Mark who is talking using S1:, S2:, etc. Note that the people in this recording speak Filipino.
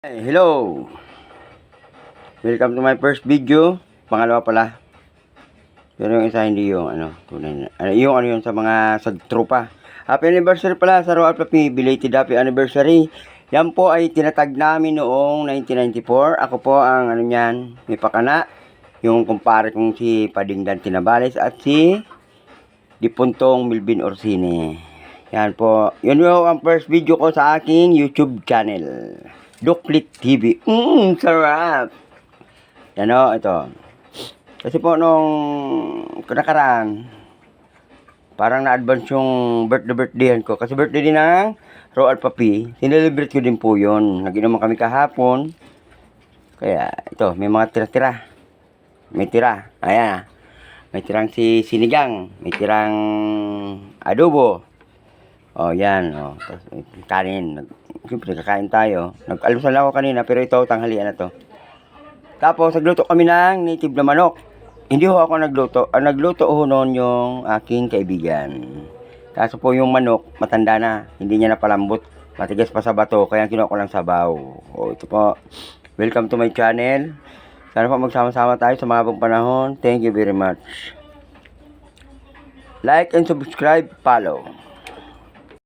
S1: Hello! Welcome to my first video. Pangalawa pala. Pero yung isa hindi yung tunay na. Yung yun sa mga sa tropa. Happy anniversary pala sa Royal Papi. Belated happy anniversary. Yan po ay tinatag namin noong 1994. Ako po ang niyan, may pakana. Yung kumpare kong si Padingdan Tinabales at si Dipuntong Milvin Orsini. Yan po. Yun yung ang first video ko sa aking YouTube channel. Duklit TV. Sarap. Yan o, ito. Kasi po nung nakaraan, parang na-advance yung birthday ko. Kasi birthday din ng Royal Papi. Sinelebrate ko din po yun. Nag-inuman kami kahapon. Kaya, ito, may mga tira-tira. May tira. Ayan. May tirang si sinigang. May tirang adobo. O, yan. O, tapos, kanin. Siyempre, kakain tayo. Nag-almusal ako kanina, pero ito, tanghalian na to. Tapos, nagluto kami ng native na manok. Hindi ho ako nagluto. Nagluto ho noon yung aking kaibigan. Kaso po yung manok, matanda na. Hindi niya napalambot. Matigas pa sa bato, kaya kinuha ko lang sabaw. O, ito po. Welcome to my channel. Sana po magsama-sama tayo sa mga habang panahon. Thank you very much. Like and subscribe, follow.